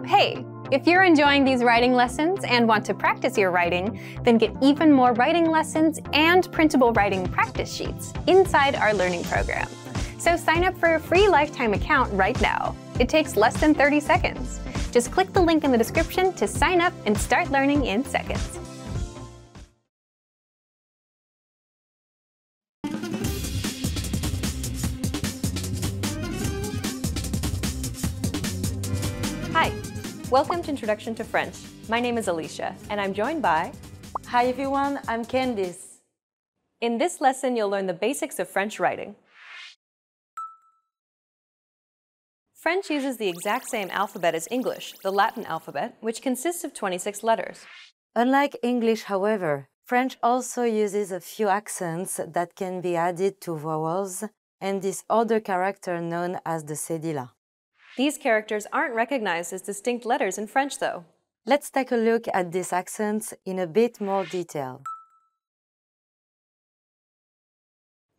Hey, if you're enjoying these writing lessons and want to practice your writing, then get even more writing lessons and printable writing practice sheets inside our learning program. So sign up for a free lifetime account right now. It takes less than 30 seconds. Just click the link in the description to sign up and start learning in seconds. Hi, welcome to Introduction to French. My name is Alicia, and I'm joined by... Hi everyone, I'm Candice. In this lesson, you'll learn the basics of French writing. French uses the exact same alphabet as English, the Latin alphabet, which consists of 26 letters. Unlike English, however, French also uses a few accents that can be added to vowels and this other character known as the cédilla. These characters aren't recognized as distinct letters in French, though. Let's take a look at these accents in a bit more detail.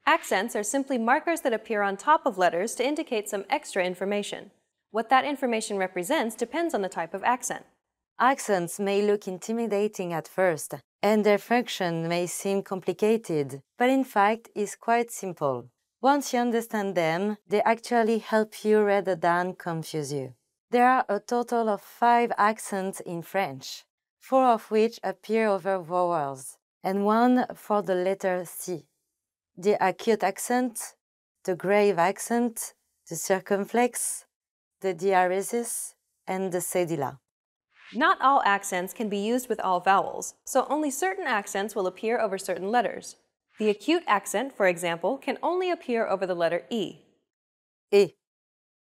Accents are simply markers that appear on top of letters to indicate some extra information. What that information represents depends on the type of accent. Accents may look intimidating at first, and their function may seem complicated, but in fact is quite simple. Once you understand them, they actually help you rather than confuse you. There are a total of 5 accents in French, 4 of which appear over vowels, and 1 for the letter C. The acute accent, the grave accent, the circumflex, the diaresis, and the cédilla. Not all accents can be used with all vowels, so only certain accents will appear over certain letters. The acute accent, for example, can only appear over the letter E. E.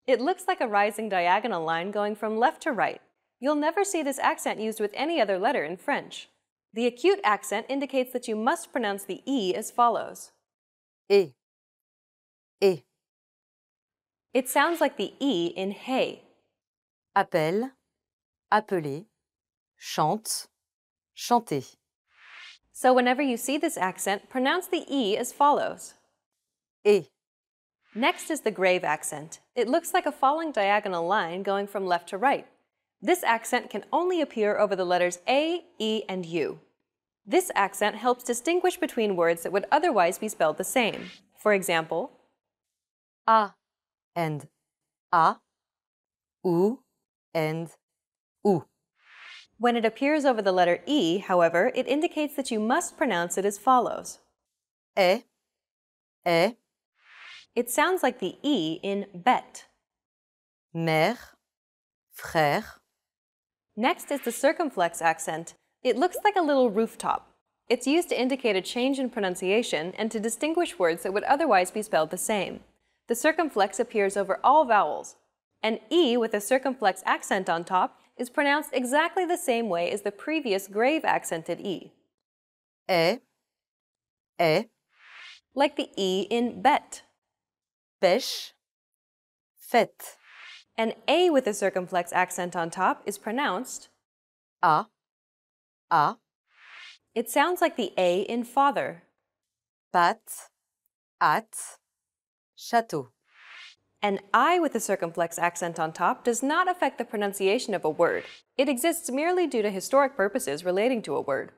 It looks like a rising diagonal line going from left to right. You'll never see this accent used with any other letter in French. The acute accent indicates that you must pronounce the E as follows. E. E. It sounds like the E in hey. Appelle, appeler, chante, chanter. So whenever you see this accent, pronounce the E as follows. E. Next is the grave accent. It looks like a falling diagonal line going from left to right. This accent can only appear over the letters A, E, and U. This accent helps distinguish between words that would otherwise be spelled the same. For example, A and A, ou and ou. When it appears over the letter E, however, it indicates that you must pronounce it as follows. E. It sounds like the E in bête. Mère, frère. Next is the circumflex accent. It looks like a little rooftop. It's used to indicate a change in pronunciation and to distinguish words that would otherwise be spelled the same. The circumflex appears over all vowels. An E with a circumflex accent on top is pronounced exactly the same way as the previous grave accented E. E. Like the E in bête. Pêche, fête. An A with a circumflex accent on top is pronounced A. It sounds like the A in father. Pâte, hâte, château. An I with a circumflex accent on top does not affect the pronunciation of a word. It exists merely due to historic purposes relating to a word.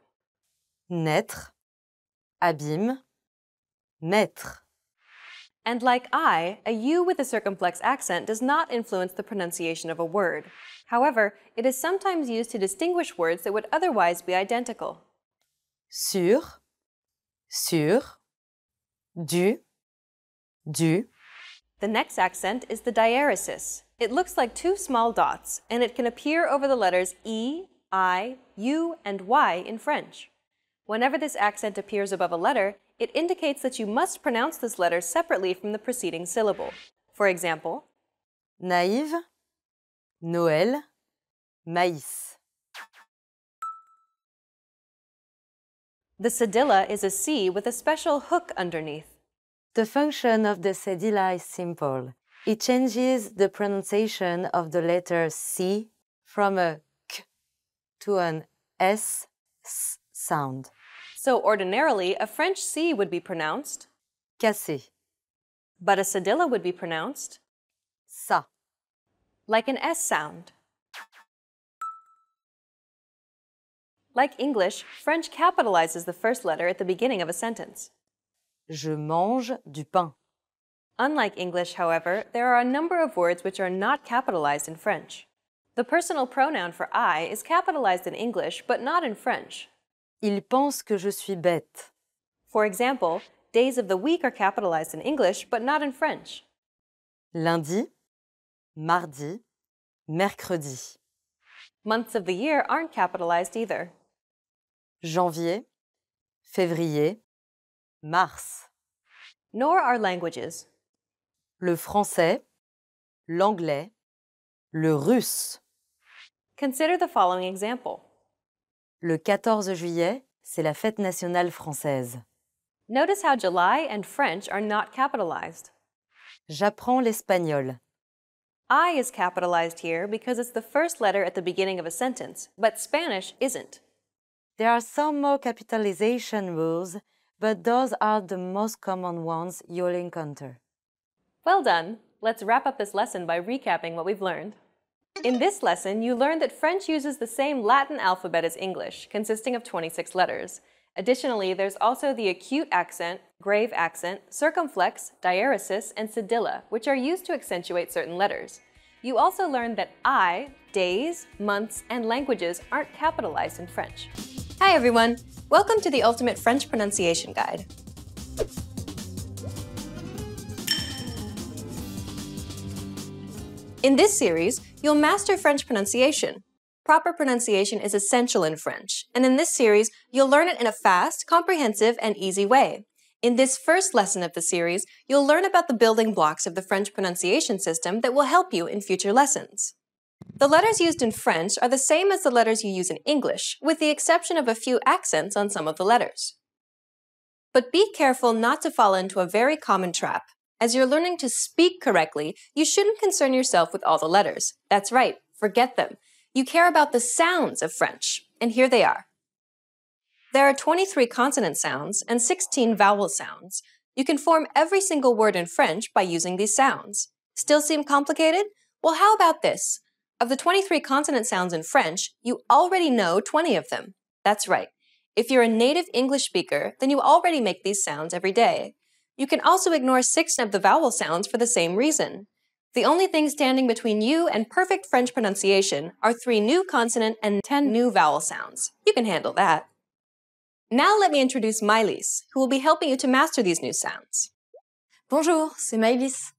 Naître, abîme, maître. And like I, a U with a circumflex accent does not influence the pronunciation of a word. However, it is sometimes used to distinguish words that would otherwise be identical. Sur, du. The next accent is the diaresis. It looks like 2 small dots, and it can appear over the letters E, I, U, and Y in French. Whenever this accent appears above a letter, it indicates that you must pronounce this letter separately from the preceding syllable. For example, Naïve, Noël, maïs. the cédilla is a C with a special hook underneath. The function of the cédilla is simple. It changes the pronunciation of the letter C from a K to an S sound. So ordinarily, a French C would be pronounced Cassé. but a cedilla would be pronounced Ça. like an S sound. Like English, French capitalizes the first letter at the beginning of a sentence. Je mange du pain. Unlike English, however, there are a number of words which are not capitalized in French. The personal pronoun for I is capitalized in English, but not in French. Il pense que je suis bête. For example, days of the week are capitalized in English, but not in French. Lundi, mardi, mercredi. Months of the year aren't capitalized either. Janvier, février, mars. Nor are languages. Le français, l'anglais, le russe. Consider the following example. Le 14 juillet, c'est la fête nationale française. Notice how July and French are not capitalized. J'apprends l'espagnol. I is capitalized here because it's the first letter at the beginning of a sentence, but Spanish isn't. There are some more capitalization rules, but those are the most common ones you'll encounter. Well done! Let's wrap up this lesson by recapping what we've learned. In this lesson, you learned that French uses the same Latin alphabet as English, consisting of 26 letters. Additionally, there's also the acute accent, grave accent, circumflex, diaeresis, and cedilla, which are used to accentuate certain letters. You also learned that I, days, months, and languages aren't capitalized in French. Hi everyone! Welcome to the Ultimate French Pronunciation Guide. In this series, you'll master French pronunciation. Proper pronunciation is essential in French, and in this series, you'll learn it in a fast, comprehensive, and easy way. In this first lesson of the series, you'll learn about the building blocks of the French pronunciation system that will help you in future lessons. The letters used in French are the same as the letters you use in English, with the exception of a few accents on some of the letters. But be careful not to fall into a very common trap. As you're learning to speak correctly, you shouldn't concern yourself with all the letters. That's right, forget them. You care about the sounds of French, and here they are. There are 23 consonant sounds and 16 vowel sounds. You can form every single word in French by using these sounds. Still seem complicated? Well, how about this? Of the 23 consonant sounds in French, you already know 20 of them. That's right. If you're a native English speaker, then you already make these sounds every day. You can also ignore 6 of the vowel sounds for the same reason. The only thing standing between you and perfect French pronunciation are 3 new consonant and 10 new vowel sounds. You can handle that. Now let me introduce Maëlys, who will be helping you to master these new sounds. Bonjour, c'est Maëlys.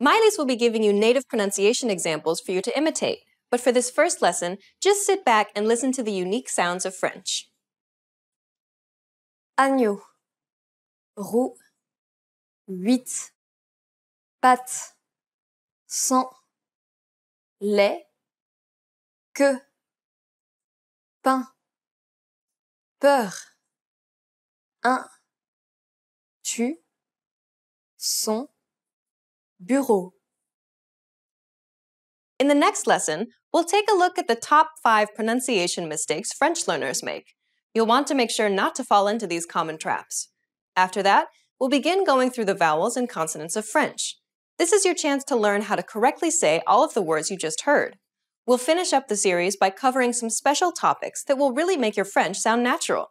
Maëlys will be giving you native pronunciation examples for you to imitate, but for this first lesson, just sit back and listen to the unique sounds of French. Agneau, roux, 8, pâte, sang, lait, queue, pain, peur, un, tu, son, bureau. In the next lesson, we'll take a look at the top 5 pronunciation mistakes French learners make. You'll want to make sure not to fall into these common traps. After that, we'll begin going through the vowels and consonants of French. This is your chance to learn how to correctly say all of the words you just heard. We'll finish up the series by covering some special topics that will really make your French sound natural.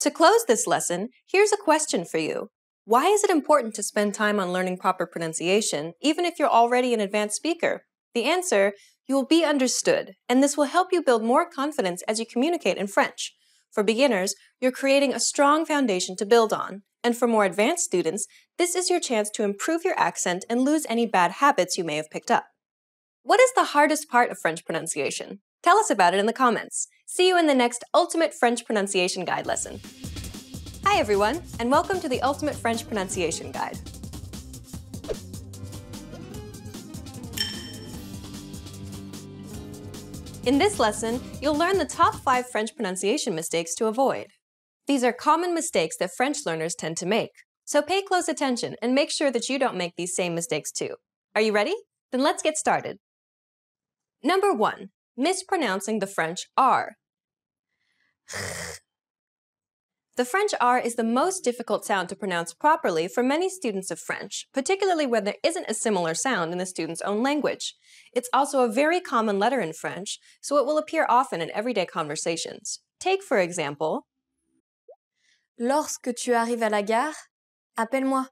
To close this lesson, here's a question for you. Why is it important to spend time on learning proper pronunciation, even if you're already an advanced speaker? The answer, you will be understood, and this will help you build more confidence as you communicate in French. For beginners, you're creating a strong foundation to build on. And for more advanced students, this is your chance to improve your accent and lose any bad habits you may have picked up. What is the hardest part of French pronunciation? Tell us about it in the comments. See you in the next Ultimate French Pronunciation Guide lesson. Hi everyone, and welcome to the Ultimate French Pronunciation Guide. In this lesson, you'll learn the top 5 French pronunciation mistakes to avoid. These are common mistakes that French learners tend to make, so pay close attention and make sure that you don't make these same mistakes too. Are you ready? Then let's get started. Number 1, mispronouncing the French R. The French R is the most difficult sound to pronounce properly for many students of French, particularly when there isn't a similar sound in the student's own language. It's also a very common letter in French, so it will appear often in everyday conversations. Take, for example, Lorsque tu arrives à la gare, appelle-moi.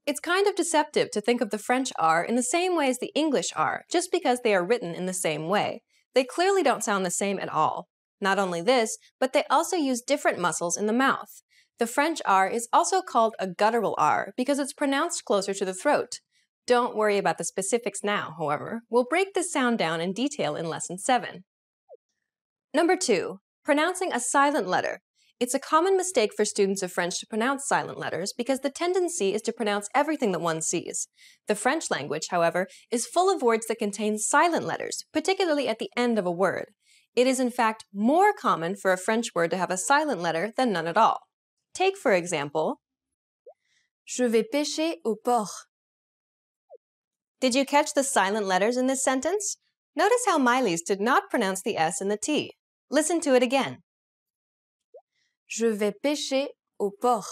It's kind of deceptive to think of the French R in the same way as the English R, just because they are written in the same way. They clearly don't sound the same at all. Not only this, but they also use different muscles in the mouth. The French R is also called a guttural R because it's pronounced closer to the throat. Don't worry about the specifics now, however. We'll break this sound down in detail in Lesson 7. Number 2. Pronouncing a silent letter. It's a common mistake for students of French to pronounce silent letters because the tendency is to pronounce everything that one sees. The French language, however, is full of words that contain silent letters, particularly at the end of a word. It is in fact more common for a French word to have a silent letter than none at all. Take, for example, Je vais pêcher au port. Did you catch the silent letters in this sentence? Notice how Miley's did not pronounce the S and the T. Listen to it again. Je vais pêcher au port.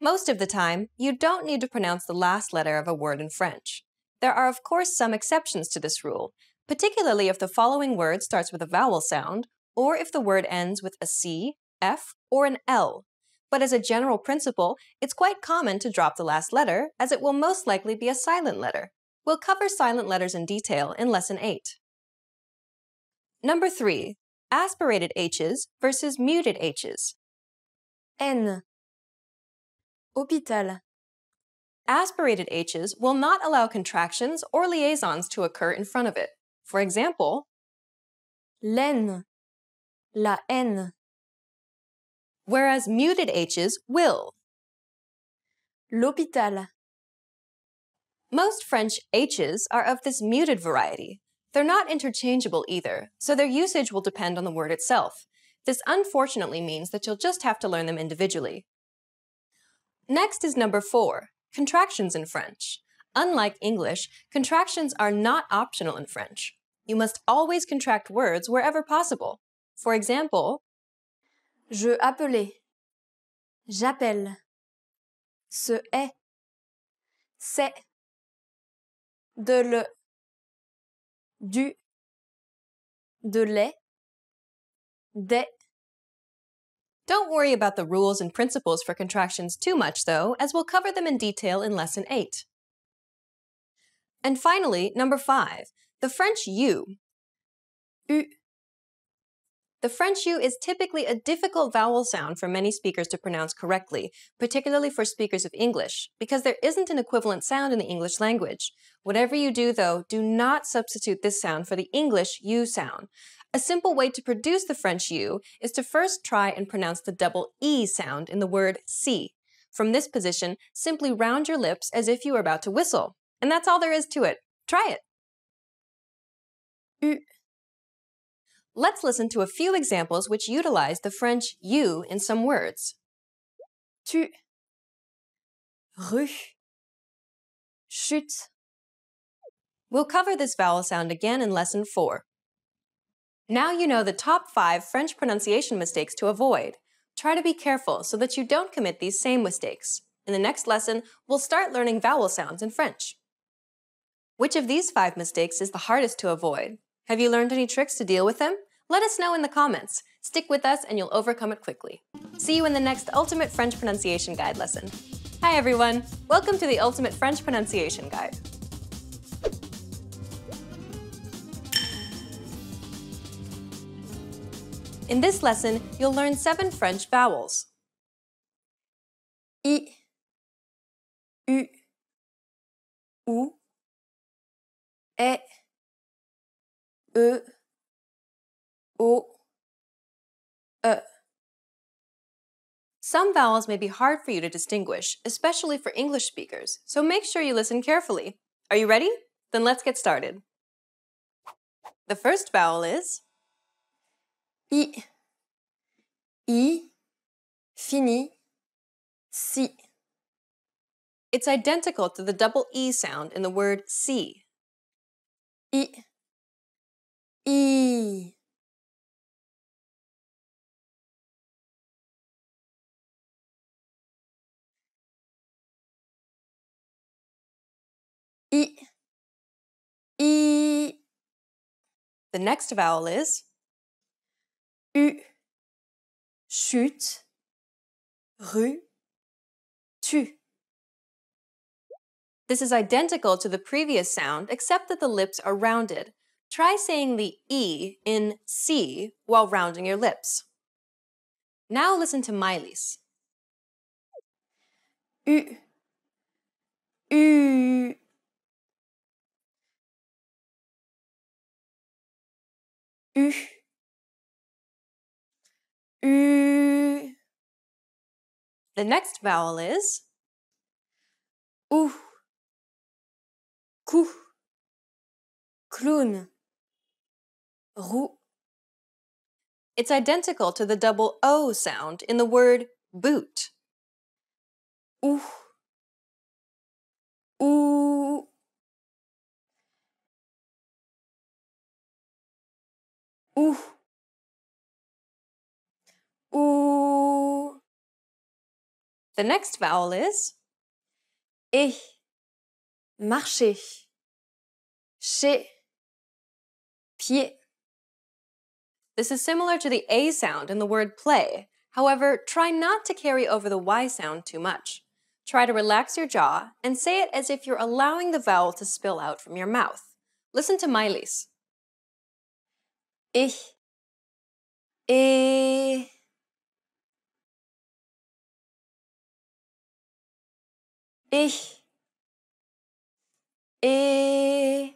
Most of the time, you don't need to pronounce the last letter of a word in French. There are of course some exceptions to this rule, particularly if the following word starts with a vowel sound, or if the word ends with a C, F, or an L. But as a general principle, it's quite common to drop the last letter, as it will most likely be a silent letter. We'll cover silent letters in detail in Lesson 8. Number 3. Aspirated H's versus muted H's. N. Hôpital. Aspirated H's will not allow contractions or liaisons to occur in front of it. For example, Laine. La haine. whereas muted H's will. L'hôpital. Most French H's are of this muted variety. They're not interchangeable either, so their usage will depend on the word itself. This unfortunately means that you'll just have to learn them individually. Next is number 4, contractions in French. Unlike English, contractions are not optional in French. You must always contract words wherever possible. For example, Je appelais. J'appelle. Se est. C'est. De le. Du. De les. Des. Don't worry about the rules and principles for contractions too much, though, as we'll cover them in detail in Lesson 8. And finally, number 5, the French U. U. The French U is typically a difficult vowel sound for many speakers to pronounce correctly, particularly for speakers of English, because there isn't an equivalent sound in the English language. Whatever you do, though, do not substitute this sound for the English U sound. A simple way to produce the French U is to first try and pronounce the double E sound in the word see. From this position, simply round your lips as if you were about to whistle. And that's all there is to it. Try it. U. Let's listen to a few examples which utilize the French U in some words. Tu. Rue. Chute. We'll cover this vowel sound again in Lesson 4. Now you know the top 5 French pronunciation mistakes to avoid. Try to be careful so that you don't commit these same mistakes. In the next lesson, we'll start learning vowel sounds in French. Which of these 5 mistakes is the hardest to avoid? Have you learned any tricks to deal with them? Let us know in the comments. Stick with us and you'll overcome it quickly. See you in the next Ultimate French Pronunciation Guide lesson. Hi everyone! Welcome to the Ultimate French Pronunciation Guide. In this lesson, you'll learn 7 French vowels. I. U. U. E. E. O. E. Some vowels may be hard for you to distinguish, especially for English speakers, so make sure you listen carefully. Are you ready? Then let's get started. The first vowel is I. I. Fini. Si. It's identical to the double E sound in the word see. I. I. I. I. The next vowel is U, chute, rue, tu. This is identical to the previous sound, except that the lips are rounded. Try saying the E in C while rounding your lips. Now listen to Miley's. U, U, U, U. The next vowel is Ou, cou, clown, roux. It's identical to the double O sound in the word boot. Ou, ou, ou, ou. The next vowel is Et, marcher, chez, pied. This is similar to the A sound in the word play. However, try not to carry over the Y sound too much. Try to relax your jaw and say it as if you're allowing the vowel to spill out from your mouth. Listen to Miley's. Et, et, et, et.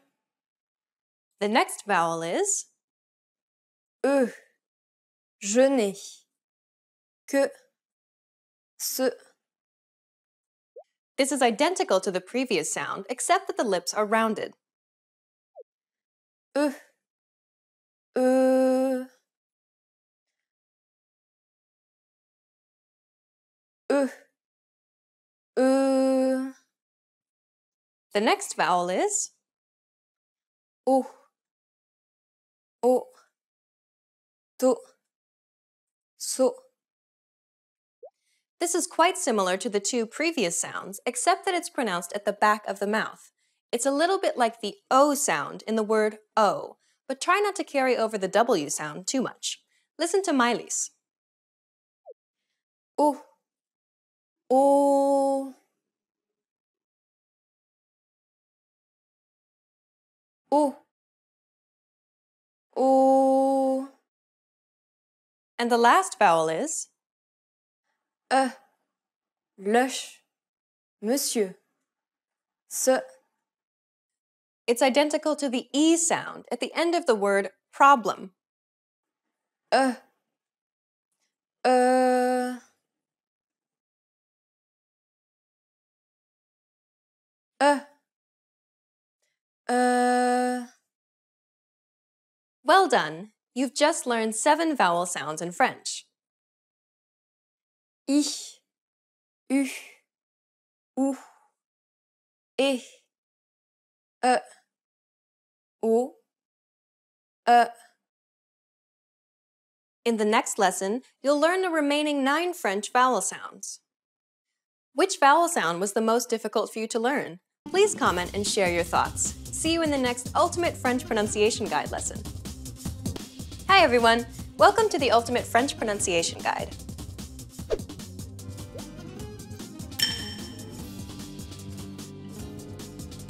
The next vowel is E, gener, que, se. This is identical to the previous sound, except that the lips are rounded. E, e, e, e. The next vowel is O, o, to, so. This is quite similar to the two previous sounds, except that it's pronounced at the back of the mouth. It's a little bit like the O sound in the word O, but try not to carry over the W sound too much. Listen to Miley's. O, o, o, o. And the last vowel is E, lèche, monsieur, se. It's identical to the E sound at the end of the word problem. E, e, e, e. Well done! You've just learned 7 vowel sounds in French. I, U, ou, et, o, e. In the next lesson, you'll learn the remaining 9 French vowel sounds. Which vowel sound was the most difficult for you to learn? Please comment and share your thoughts. See you in the next Ultimate French Pronunciation Guide lesson. Hi everyone! Welcome to the Ultimate French Pronunciation Guide.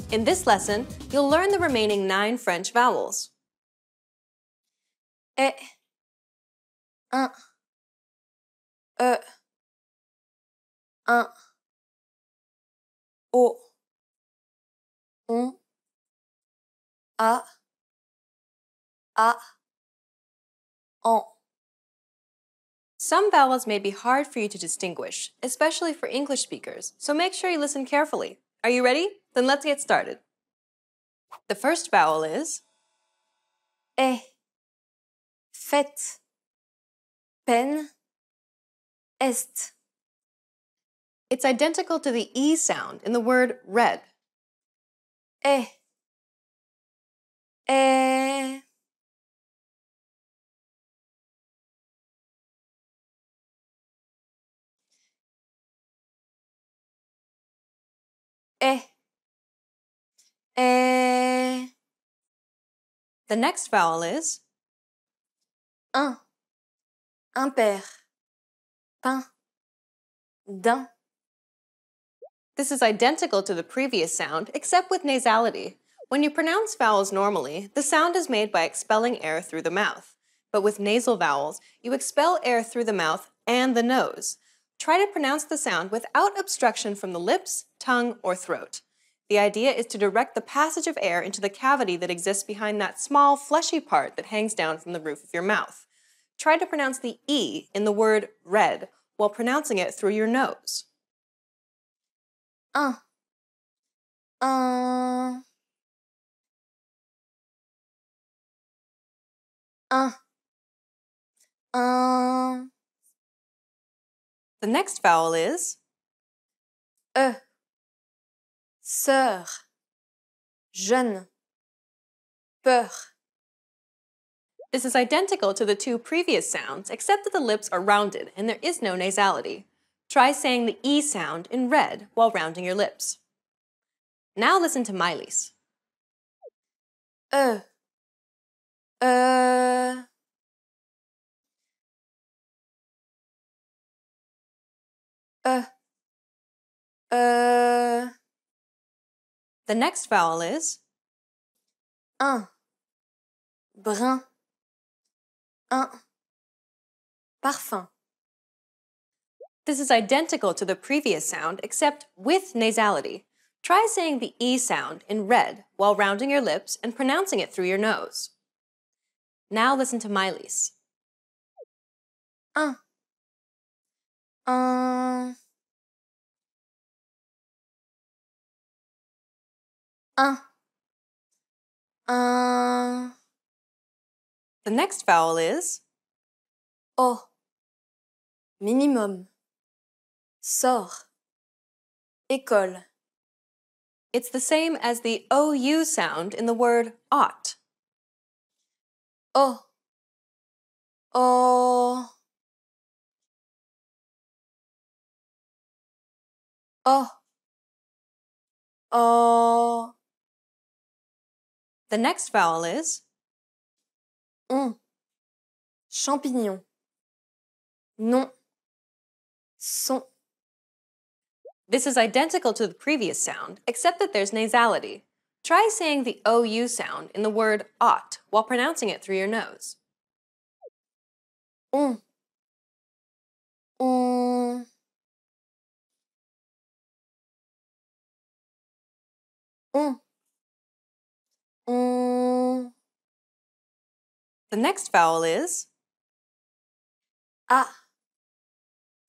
In this lesson, you'll learn the remaining 9 French vowels. E, un, e, un, o, on, a, on. Some vowels may be hard for you to distinguish, especially for English speakers, so make sure you listen carefully. Are you ready? Then let's get started. The first vowel is Est, fête, peine, est. It's identical to the E sound in the word red. Est, est. Est, est. The next vowel is Un, impair, pain, d'un. This is identical to the previous sound, except with nasality. When you pronounce vowels normally, the sound is made by expelling air through the mouth. But with nasal vowels, you expel air through the mouth and the nose. Try to pronounce the sound without obstruction from the lips, tongue, or throat. The idea is to direct the passage of air into the cavity that exists behind that small, fleshy part that hangs down from the roof of your mouth. Try to pronounce the E in the word red while pronouncing it through your nose. Un, un, un. The next vowel is E, sœur, jeune, peur. This is identical to the two previous sounds, except that the lips are rounded and there is no nasality. Try saying the E sound in red while rounding your lips. Now listen to Miley's. E, e, The next vowel is un, brun, un, parfum. This is identical to the previous sound, except with nasality. Try saying the E sound in red while rounding your lips and pronouncing it through your nose. Now listen to Miley's. Un, un, un. The next vowel is O, minimum, sort, école. It's the same as the OU sound in the word ought. O, o, o, o. The next vowel is On, champignon, non, son. This is identical to the previous sound, except that there's nasality. Try saying the OU sound in the word ought while pronouncing it through your nose. On, on, on, on. The next vowel is A,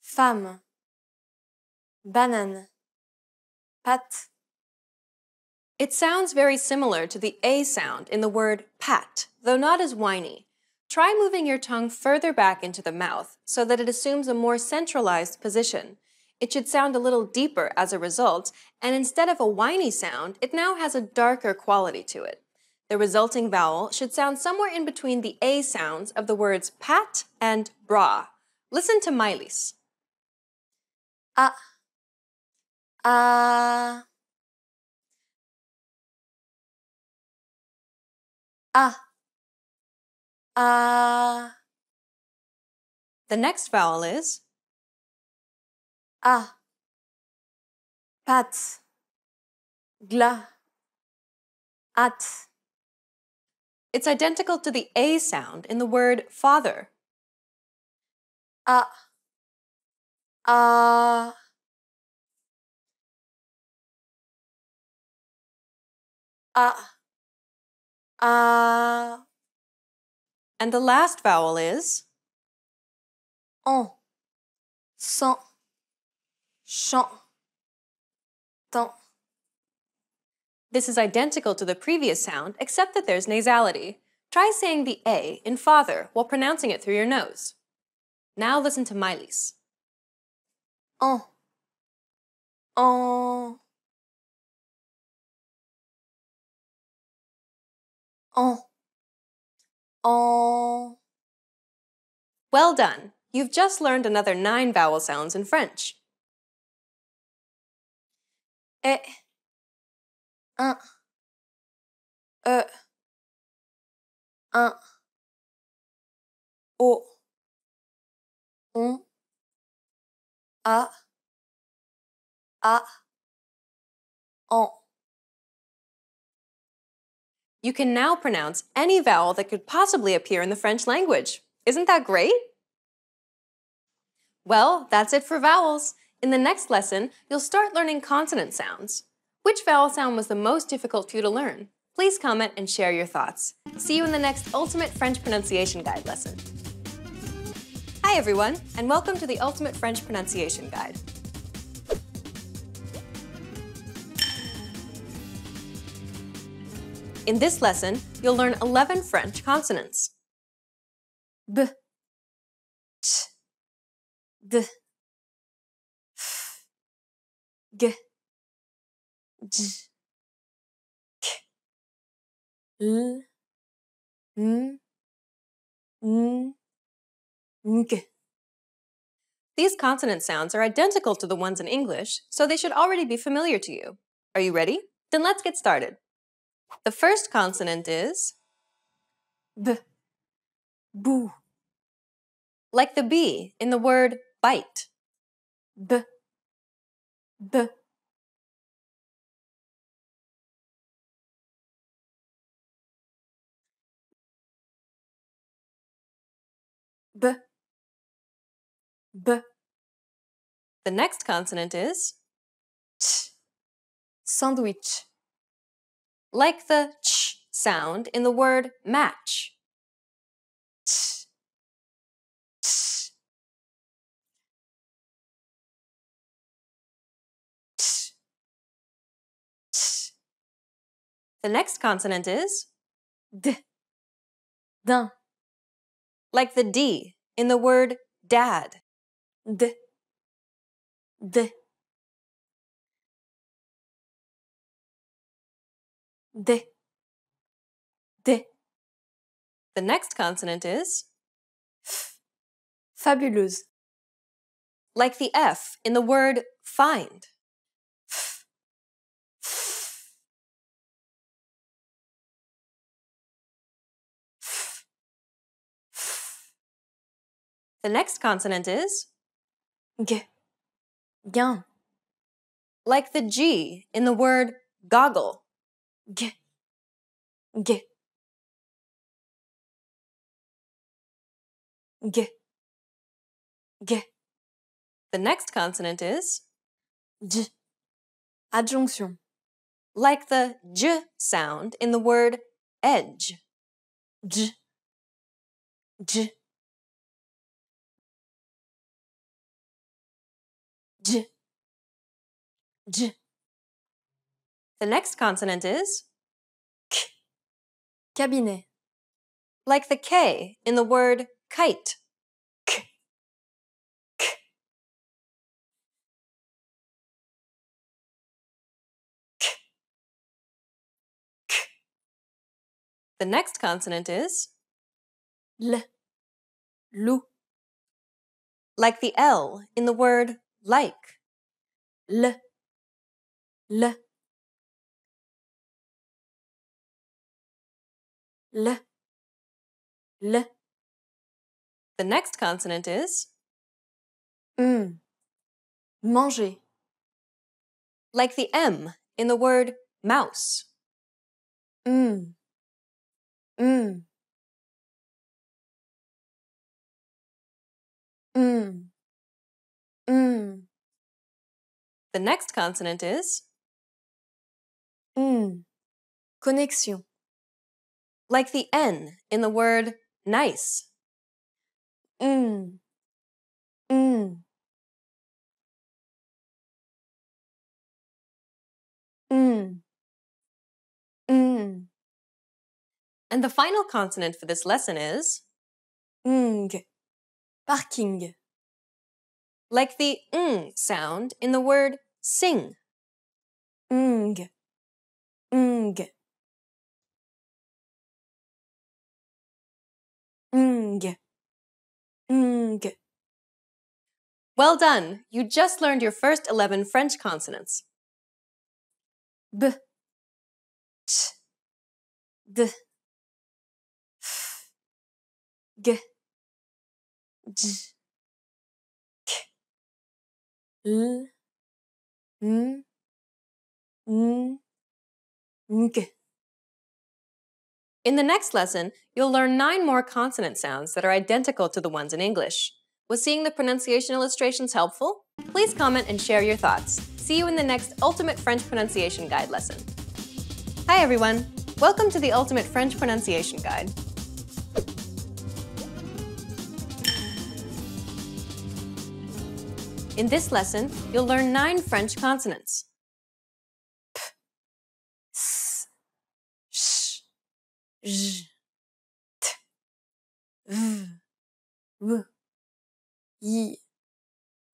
femme, banane, pâte. It sounds very similar to the A sound in the word pat, though not as whiny. Try moving your tongue further back into the mouth so that it assumes a more centralized position. It should sound a little deeper as a result, and instead of a whiny sound, it now has a darker quality to it. The resulting vowel should sound somewhere in between the A sounds of the words pat and bra. Listen to Miley's. A, a, a, a. The next vowel is A, pâte, glas, hâte. It's identical to the A sound in the word father. A, a, a, a. And the last vowel is En, sans, chant, tant. This is identical to the previous sound, except that there's nasality. Try saying the A in father while pronouncing it through your nose. Now listen to Miley's. En, en, en, en. Well done! You've just learned another 9 vowel sounds in French. E, un, e, un, o. on, a, en. You can now pronounce any vowel that could possibly appear in the French language. Isn't that great? Well, that's it for vowels. In the next lesson, you'll start learning consonant sounds. Which vowel sound was the most difficult for you to learn? Please comment and share your thoughts. See you in the next Ultimate French Pronunciation Guide lesson. Hi everyone, and welcome to the Ultimate French Pronunciation Guide. In this lesson, you'll learn 11 French consonants. B, ch, d, f, g, j, k, l, n, g. These consonant sounds are identical to the ones in English, so they should already be familiar to you. Are you ready? Then let's get started. The first consonant is B, boo, like the B in the word bite. b, b, b, b, The next consonant is ch, sandwich, like the ch sound in the word match. ch, ch, ch, ch. The next consonant is D, din, like the D in the word dad. d, d, d, d. The next consonant is F, fabuleuse, like the F in the word find. f, f, f, f. The next consonant is G, gain, like the G in the word goggle. g, g, g, g. The next consonant is J, adjonction, like the J sound in the word edge. j, j, j, j. The next consonant is K, cabinet, like the K in the word kite. k, k, k, k. The next consonant is L, loup, like the L in the word like. l, l, l, l. The next consonant is Manger, like the M in the word mouse. mm, mm, mm, mm, The next consonant is connexion, like the N in the word nice. mm, mm, mm, mm, And the final consonant for this lesson is parking, like the ng sound in the word sing. ng, ng, ng, ng. Well done! You just learned your first 11 French consonants. B, ch, d, f, g, j, L, N, N, Nk. In the next lesson, you'll learn 9 more consonant sounds that are identical to the ones in English. Was seeing the pronunciation illustrations helpful? Please comment and share your thoughts. See you in the next Ultimate French Pronunciation Guide lesson. Hi everyone! Welcome to the Ultimate French Pronunciation Guide. In this lesson, you'll learn 9 French consonants. S, sh, j, t, v, w, y,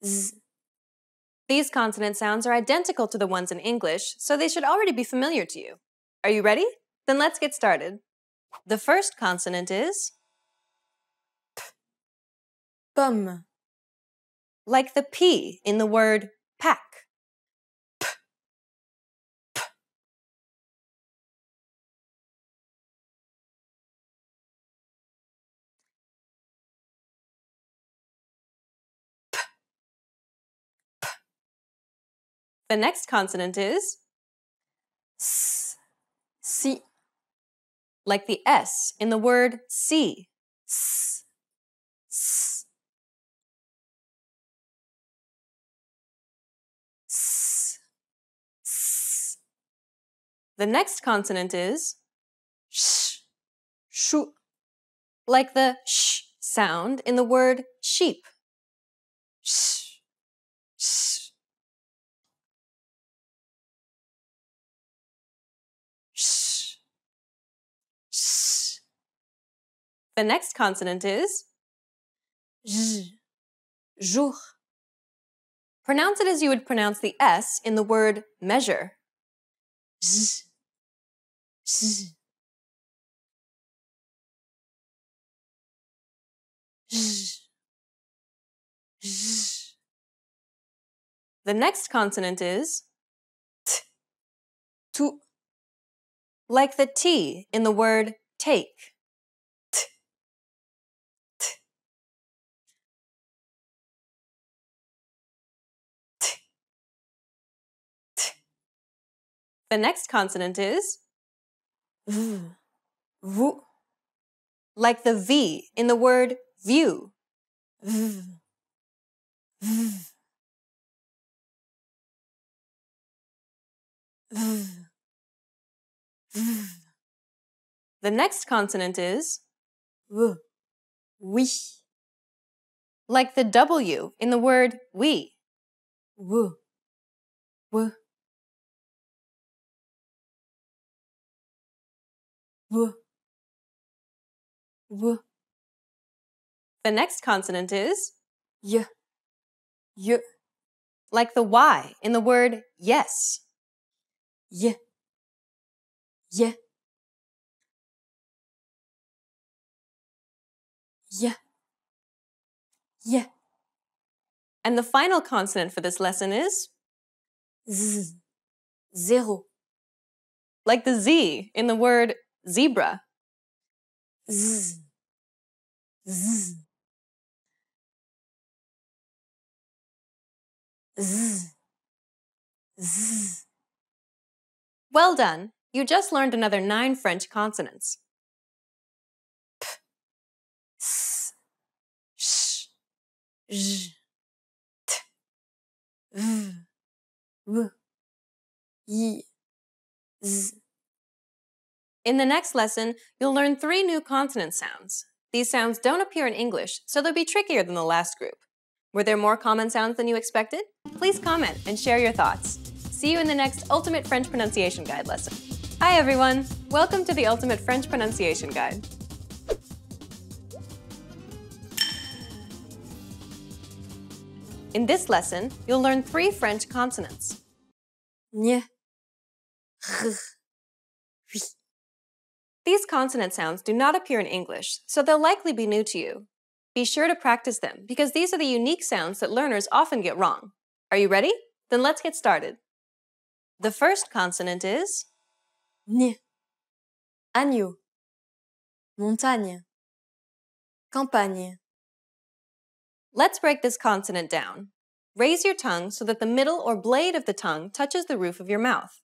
z. These consonant sounds are identical to the ones in English, so they should already be familiar to you. Are you ready? Then let's get started. The first consonant is Pomme. like the P in the word pack. The next consonant is S, si. like the S in the word see. S, s. S, s. The next consonant is Sh, shu. like the sh sound in the word sheep. Sh, sh. Sh, sh. The next consonant is J, jour. pronounce it as you would pronounce the S in the word measure. J, j. J, j. The next consonant is Tu. like the T in the word take. The next consonant is V, vous. like the V in the word view. V, v. V, v. The next consonant is W, oui. like the W in the word we. W, w. W, w. The next consonant is Y, y. like the Y in the word yes. Y, y. Y, y. And the final consonant for this lesson is Z, zéro. like the Z in the word zebra. Z, z. Z, z. Well done! You just learned another 9 French consonants. S, sh, j, t, v, w, y, z. In the next lesson, you'll learn 3 new consonant sounds. These sounds don't appear in English, so they'll be trickier than the last group. Were there more common sounds than you expected? Please comment and share your thoughts. See you in the next Ultimate French Pronunciation Guide lesson. Hi everyone! Welcome to the Ultimate French Pronunciation Guide. In this lesson, you'll learn 3 French consonants. N, r, oui. These consonant sounds do not appear in English, so they'll likely be new to you. Be sure to practice them, because these are the unique sounds that learners often get wrong. Are you ready? Then let's get started. The first consonant is N, agneau. Montagne. Campagne. Let's break this consonant down. Raise your tongue so that the middle or blade of the tongue touches the roof of your mouth.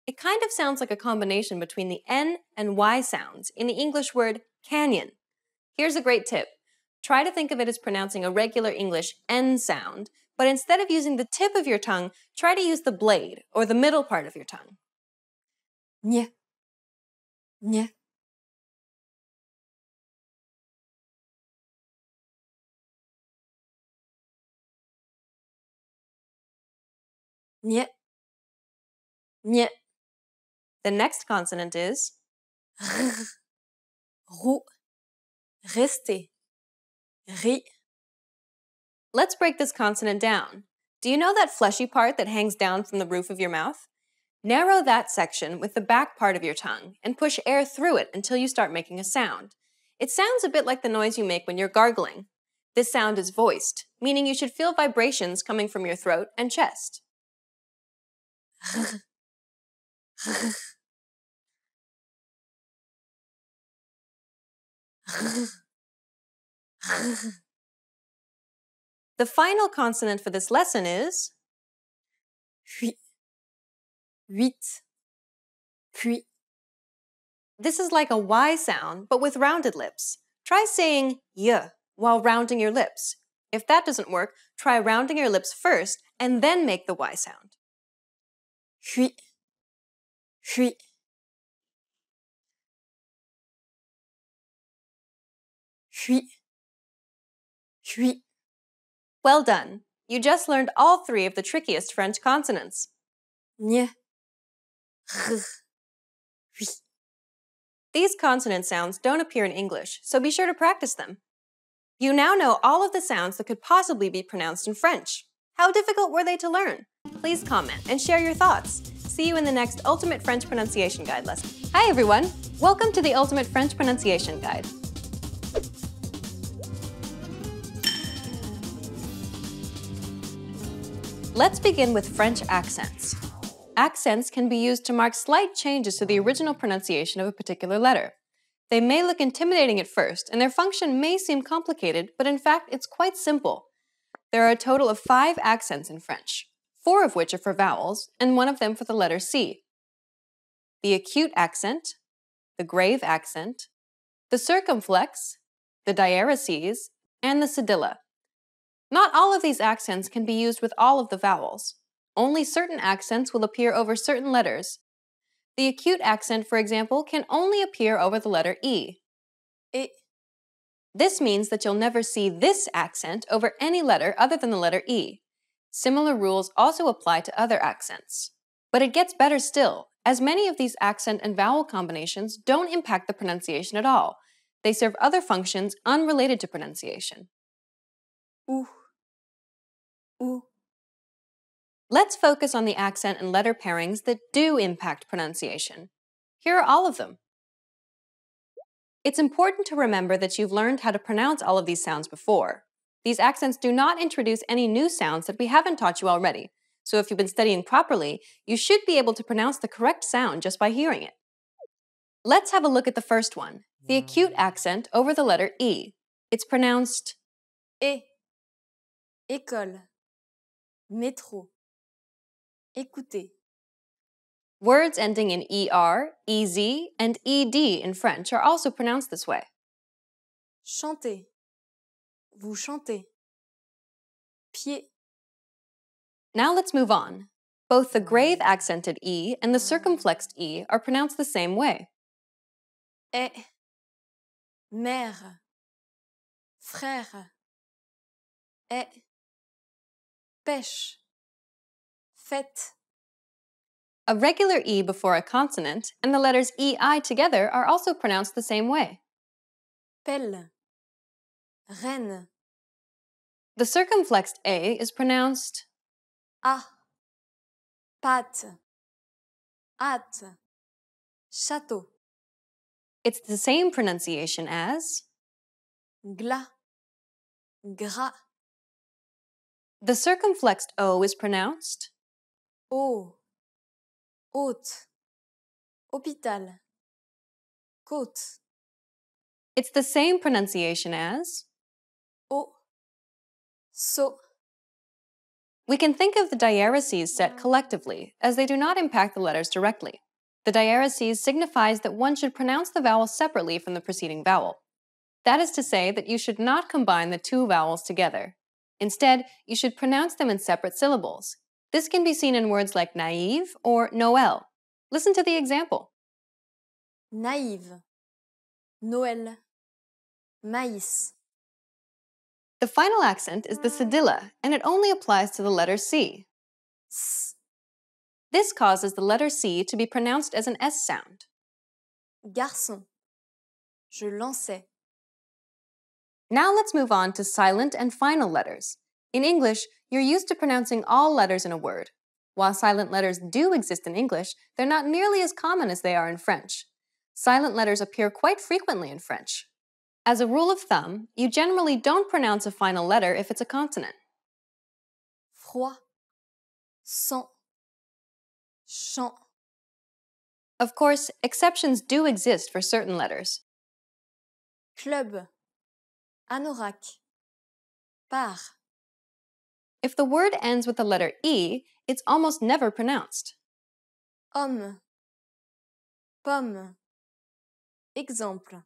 It kind of sounds like a combination between the N and Y sounds in the English word canyon. Here's a great tip. Try to think of it as pronouncing a regular English N sound, but instead of using the tip of your tongue, try to use the blade or the middle part of your tongue. Nye. Nye. Nye. Nye. The next consonant is R. Roux. Rester. Ri. Let's break this consonant down. Do you know that fleshy part that hangs down from the roof of your mouth? Narrow that section with the back part of your tongue and push air through it until you start making a sound. It sounds a bit like the noise you make when you're gargling. This sound is voiced, meaning you should feel vibrations coming from your throat and chest. R. R. R. R. The final consonant for this lesson is Puis. Huit. Puis. This is like a Y sound, but with rounded lips. Try saying y while rounding your lips. If that doesn't work, try rounding your lips first and then make the Y sound. Puis. Puis. Puis. Puis. Well done! You just learned all three of the trickiest French consonants. Nye. R. Puis. These consonant sounds don't appear in English, so be sure to practice them. You now know all of the sounds that could possibly be pronounced in French. How difficult were they to learn? Please comment and share your thoughts. See you in the next Ultimate French Pronunciation Guide lesson. Hi everyone! Welcome to the Ultimate French Pronunciation Guide. Let's begin with French accents. Accents can be used to mark slight changes to the original pronunciation of a particular letter. They may look intimidating at first, and their function may seem complicated, but in fact, it's quite simple. There are a total of 5 accents in French, 4 of which are for vowels, and 1 of them for the letter C. The acute accent, the grave accent, the circumflex, the diaereses, and the cedilla. Not all of these accents can be used with all of the vowels. Only certain accents will appear over certain letters. The acute accent, for example, can only appear over the letter E. Et. This means that you'll never see this accent over any letter other than the letter E. Similar rules also apply to other accents. But it gets better still, as many of these accent and vowel combinations don't impact the pronunciation at all. They serve other functions unrelated to pronunciation. Ou. Ou. Let's focus on the accent and letter pairings that do impact pronunciation. Here are all of them. It's important to remember that you've learned how to pronounce all of these sounds before. These accents do not introduce any new sounds that we haven't taught you already, so if you've been studying properly, you should be able to pronounce the correct sound just by hearing it. Let's have a look at the first one, the acute accent over the letter E. It's pronounced Et. École. Métro. Écoutez. Words ending in ER, EZ, and ED in French are also pronounced this way. Chantez. Vous chantez. Pied. Now let's move on. Both the grave accented E and the circumflexed E are pronounced the same way. Est. Mère. Frère. Est. Pêche. Fête. A regular E before a consonant and the letters EI together are also pronounced the same way. Pelle. Reine. The circumflexed A is pronounced A. Pâte. Hâte. Château. It's the same pronunciation as Glas. Gras. the circumflexed O is pronounced Eau. Haute. Hôpital. Côte. It's the same pronunciation as Eau. Saut. We can think of the diaereses set collectively, as they do not impact the letters directly. The diaereses signifies that one should pronounce the vowel separately from the preceding vowel. That is to say that you should not combine the two vowels together. Instead, you should pronounce them in separate syllables. This can be seen in words like naive or Noël. Listen to the example. Naïve, Noël, maïs. The final accent is the cedilla, and it only applies to the letter C. S, This causes the letter C to be pronounced as an S sound. garçon, je lançais. Now let's move on to silent and final letters. In English, you're used to pronouncing all letters in a word. While silent letters do exist in English, they're not nearly as common as they are in French. Silent letters appear quite frequently in French. As a rule of thumb, you generally don't pronounce a final letter if it's a consonant. Froid, sang, chant. Of course, exceptions do exist for certain letters. Club, anorak, part. If the word ends with the letter E, it's almost never pronounced. Homme, pomme. Exemple.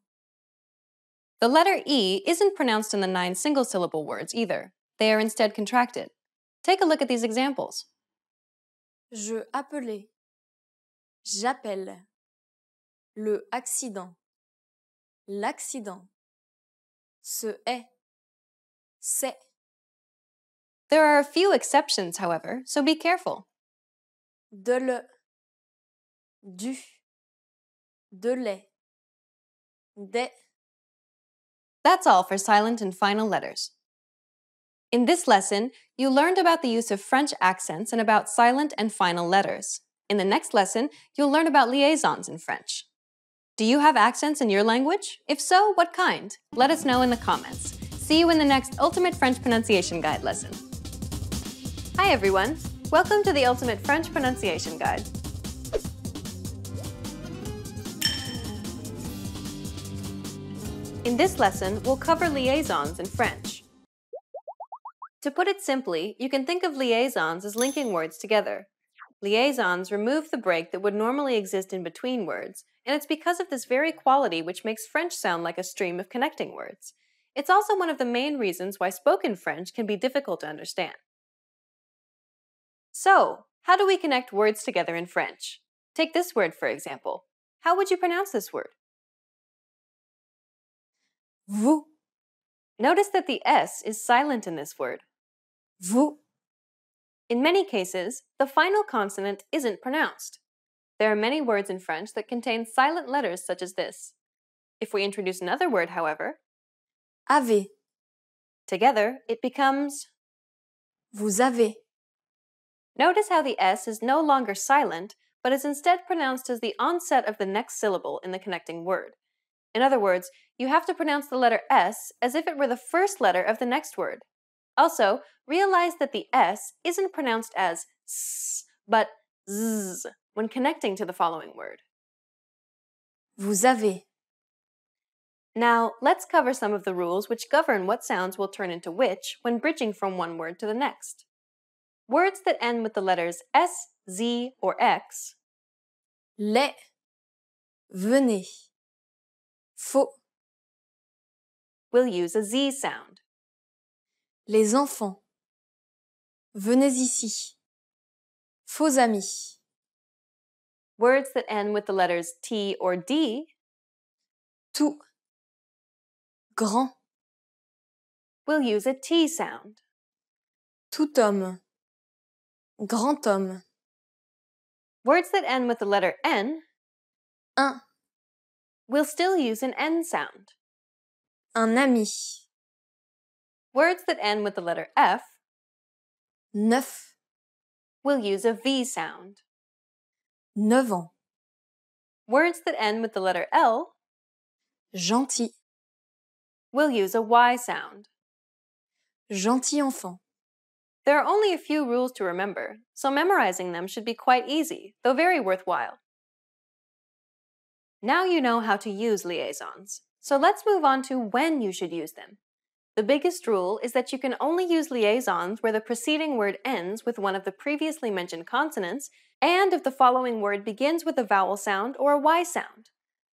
The letter E isn't pronounced in the 9 single-syllable words either. They are instead contracted. Take a look at these examples. Je appelais, j'appelle. Le accident, l'accident. Ce est, c'est. There are a few exceptions, however, so be careful. De le, du, de les, des. That's all for silent and final letters. In this lesson, you learned about the use of French accents and about silent and final letters. In the next lesson, you'll learn about liaisons in French. Do you have accents in your language? If so, what kind? Let us know in the comments. See you in the next Ultimate French Pronunciation Guide lesson. Hi everyone! Welcome to the Ultimate French Pronunciation Guide. In this lesson, we'll cover liaisons in French. To put it simply, you can think of liaisons as linking words together. Liaisons remove the break that would normally exist in between words, and it's because of this very quality which makes French sound like a stream of connecting words. It's also one of the main reasons why spoken French can be difficult to understand. So, how do we connect words together in French? Take this word, for example. How would you pronounce this word? Vous, Notice that the S is silent in this word. vous. In many cases, the final consonant isn't pronounced. There are many words in French that contain silent letters such as this. If we introduce another word, however, Avez, together it becomes. vous avez. Notice how the S is no longer silent, but is instead pronounced as the onset of the next syllable in the connecting word. In other words, you have to pronounce the letter S as if it were the first letter of the next word. Also, realize that the S isn't pronounced as S, but Z when connecting to the following word. Vous avez. Now, let's cover some of the rules which govern what sounds will turn into which when bridging from one word to the next. Words that end with the letters S, Z, or X, Les, venez. Faux, will use a Z sound. les enfants. Venez ici. Faux amis. Words that end with the letters T or D Tout. Grand. will use a T sound. Tout homme. Grand homme. Words that end with the letter N Un. will still use an N sound. Un ami. Words that end with the letter F Neuf. will use a V sound. 9 ans. Words that end with the letter L Gentil. will use a Y sound. Gentil enfant. There are only a few rules to remember, so memorizing them should be quite easy, though very worthwhile. Now you know how to use liaisons, so let's move on to when you should use them. The biggest rule is that you can only use liaisons where the preceding word ends with one of the previously mentioned consonants and if the following word begins with a vowel sound or a Y sound.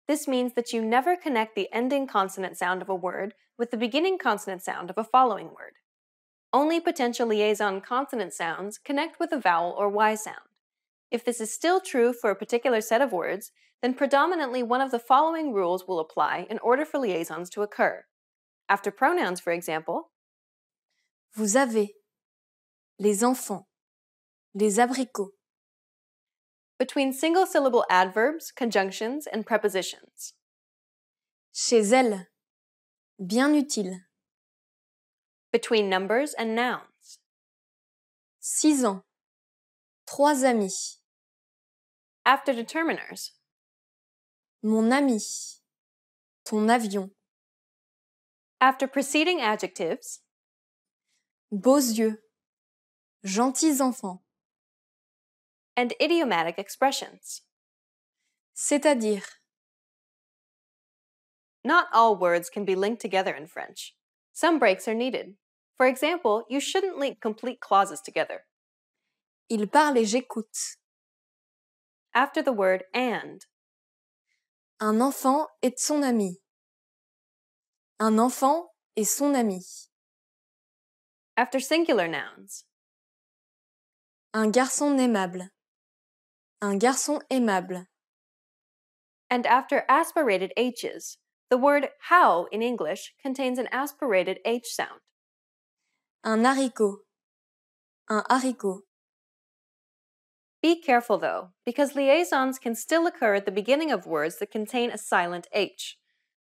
This means that you never connect the ending consonant sound of a word with the beginning consonant sound of a following word. Only potential liaison consonant sounds connect with a vowel or Y sound. If this is still true for a particular set of words, then predominantly one of the following rules will apply in order for liaisons to occur. After pronouns, for example, Vous avez. Les enfants. Les abricots. Between single-syllable adverbs, conjunctions, and prepositions. Chez elle. Bien utile. Between numbers and nouns. 6 ans. 3 amis. After determiners. Mon ami. Ton avion. After preceding adjectives. Beaux yeux. Gentils enfants. And idiomatic expressions. C'est-à-dire. Not all words can be linked together in French. Some breaks are needed. For example, you shouldn't link complete clauses together. Il parle et j'écoute. After the word and. Un enfant est son ami. Un enfant est son ami. After singular nouns. Un garçon aimable. Un garçon aimable. And after aspirated H's. The word how in English contains an aspirated H sound. Un haricot. Un haricot. Be careful though, because liaisons can still occur at the beginning of words that contain a silent H.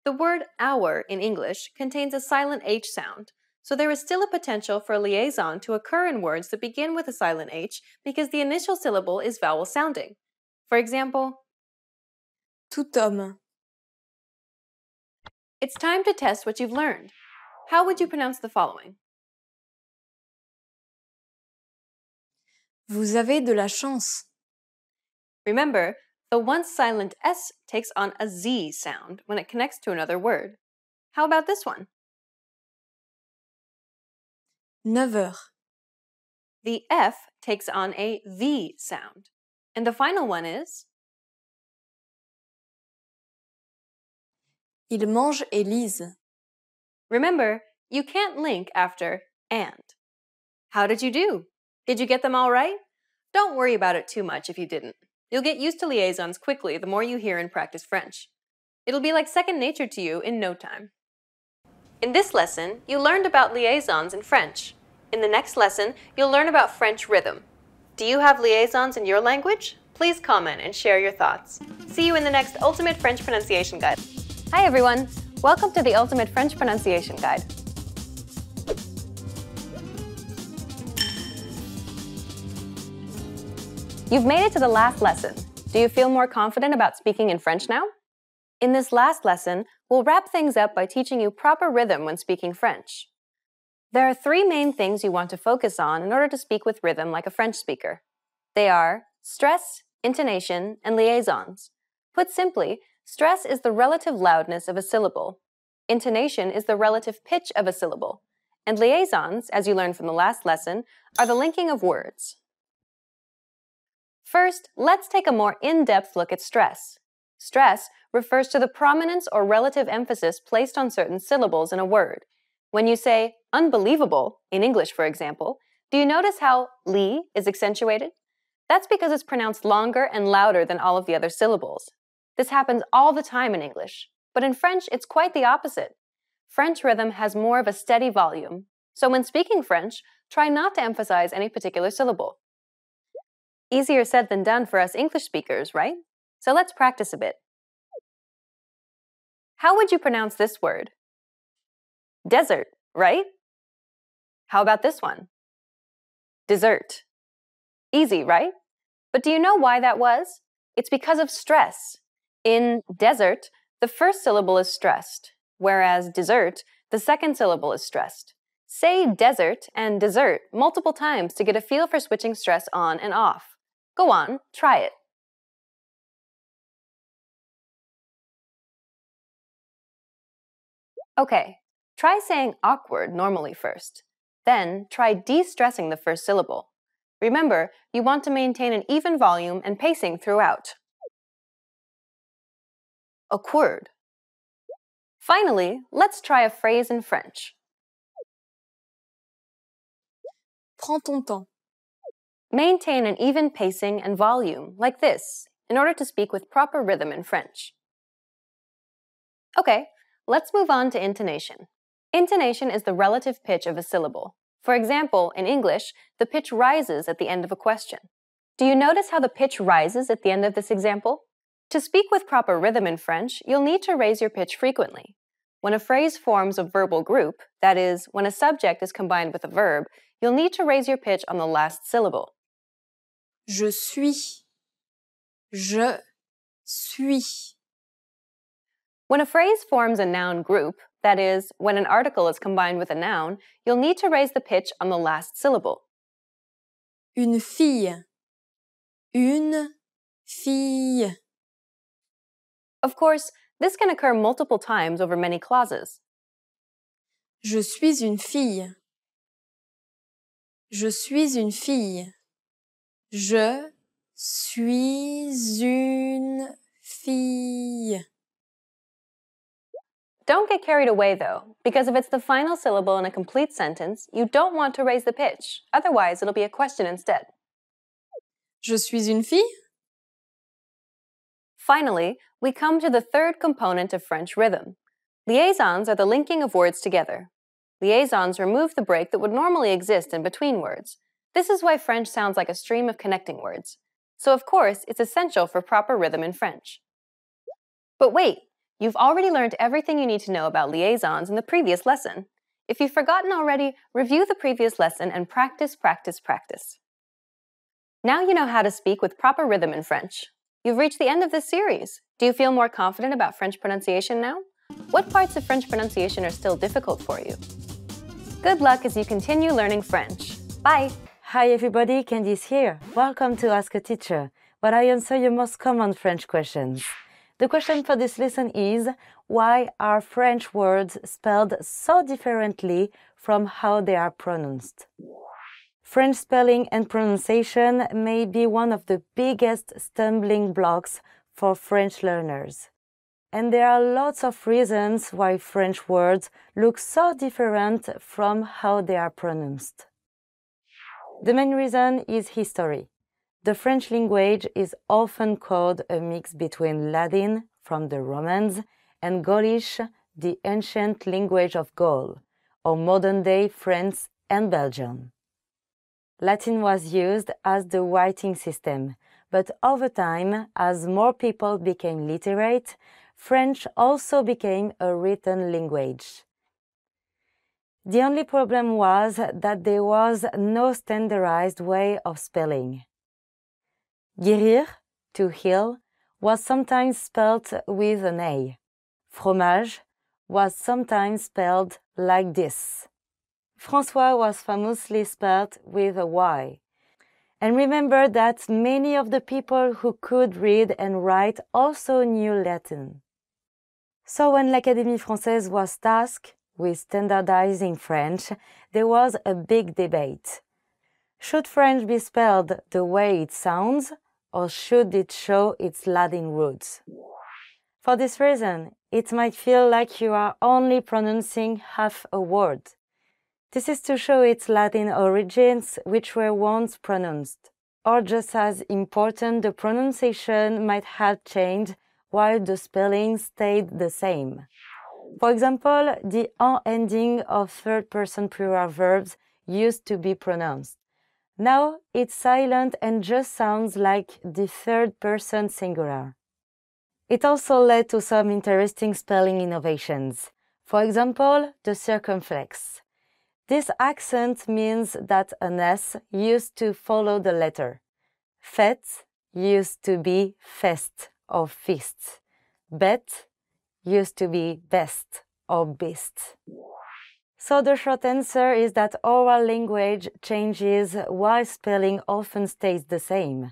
The word hour in English contains a silent H sound, so there is still a potential for a liaison to occur in words that begin with a silent H because the initial syllable is vowel sounding. For example, tout homme. It's time to test what you've learned. How would you pronounce the following? Vous avez de la chance. Remember, the once silent S takes on a Z sound when it connects to another word. How about this one? 9 heures. The F takes on a V sound. And the final one is? Il mange et lise. Remember, you can't link after and. How did you do? Did you get them all right? Don't worry about it too much if you didn't. You'll get used to liaisons quickly the more you hear and practice French. It'll be like second nature to you in no time. In this lesson, you learned about liaisons in French. In the next lesson, you'll learn about French rhythm. Do you have liaisons in your language? Please comment and share your thoughts. See you in the next Ultimate French Pronunciation Guide. Hi everyone! Welcome to the Ultimate French Pronunciation Guide. You've made it to the last lesson. Do you feel more confident about speaking in French now? In this last lesson, we'll wrap things up by teaching you proper rhythm when speaking French. There are 3 main things you want to focus on in order to speak with rhythm like a French speaker. They are stress, intonation, and liaisons. Put simply, stress is the relative loudness of a syllable. Intonation is the relative pitch of a syllable. And liaisons, as you learned from the last lesson, are the linking of words. First, let's take a more in-depth look at stress. Stress refers to the prominence or relative emphasis placed on certain syllables in a word. When you say unbelievable, in English for example, do you notice how li is accentuated? That's because it's pronounced longer and louder than all of the other syllables. This happens all the time in English, but in French it's quite the opposite. French rhythm has more of a steady volume, so when speaking French, try not to emphasize any particular syllable. Easier said than done for us English speakers, right? So let's practice a bit. How would you pronounce this word? Desert, right? How about this one? Dessert. Easy, right? But do you know why that was? It's because of stress. In desert, the first syllable is stressed, whereas dessert, the second syllable is stressed. Say desert and dessert multiple times to get a feel for switching stress on and off. Go on, try it. Okay, Try saying awkward normally first. Then try de-stressing the first syllable. Remember, you want to maintain an even volume and pacing throughout. Awkward. Finally, let's try a phrase in French. Prends ton temps. Maintain an even pacing and volume, like this, in order to speak with proper rhythm in French. Okay, let's move on to intonation. Intonation is the relative pitch of a syllable. For example, in English, the pitch rises at the end of a question. Do you notice how the pitch rises at the end of this example? To speak with proper rhythm in French, you'll need to raise your pitch frequently. When a phrase forms a verbal group, that is, when a subject is combined with a verb, you'll need to raise your pitch on the last syllable. Je suis. Je suis. When a phrase forms a noun group, that is, when an article is combined with a noun, you'll need to raise the pitch on the last syllable. Une fille. Une fille. Of course, this can occur multiple times over many clauses. Je suis une fille. Je suis une fille. Je suis une fille. Don't get carried away, though, because if it's the final syllable in a complete sentence, you don't want to raise the pitch. Otherwise, it'll be a question instead. Je suis une fille? Finally, we come to the third component of French rhythm. Liaisons are the linking of words together. Liaisons remove the break that would normally exist in between words. This is why French sounds like a stream of connecting words. So, of course, it's essential for proper rhythm in French. But wait! You've already learned everything you need to know about liaisons in the previous lesson. If you've forgotten already, review the previous lesson and practice, practice, practice. Now you know how to speak with proper rhythm in French. You've reached the end of this series. Do you feel more confident about French pronunciation now? What parts of French pronunciation are still difficult for you? Good luck as you continue learning French. Bye! Hi everybody, Candice here. Welcome to Ask a Teacher, where I answer your most common French questions. The question for this lesson is, why are French words spelled so differently from how they are pronounced? French spelling and pronunciation may be one of the biggest stumbling blocks for French learners. And there are lots of reasons why French words look so different from how they are pronounced. The main reason is history. The French language is often called a mix between Latin, from the Romans, and Gaulish, the ancient language of Gaul, or modern-day France and Belgium. Latin was used as the writing system, but over time, as more people became literate, French also became a written language. The only problem was that there was no standardized way of spelling. Guérir, to heal, was sometimes spelled with an A. Fromage was sometimes spelled like this. François was famously spelled with a Y. And remember that many of the people who could read and write also knew Latin. So when l'Académie Française was tasked with standardizing French, there was a big debate. Should French be spelled the way it sounds, or should it show its Latin roots? For this reason, it might feel like you are only pronouncing half a word. This is to show its Latin origins, which were once pronounced. Or just as important, the pronunciation might have changed while the spelling stayed the same. For example, the en ending of third-person plural verbs used to be pronounced. Now it's silent and just sounds like the third-person singular. It also led to some interesting spelling innovations. For example, the circumflex. This accent means that an S used to follow the letter. Fête used to be fest or feast. Bête used to be best or beast. So the short answer is that oral language changes while spelling often stays the same.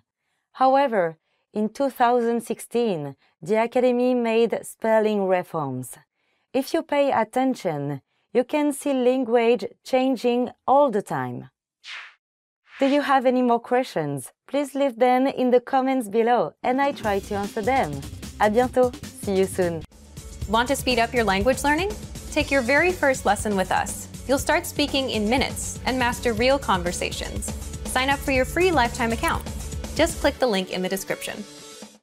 However, in 2016, the Academy made spelling reforms. If you pay attention, You can see language changing all the time. Do you have any more questions? Please leave them in the comments below and I try to answer them. À bientôt! See you soon! Want to speed up your language learning? Take your very first lesson with us. You'll start speaking in minutes and master real conversations. Sign up for your free lifetime account. Just click the link in the description.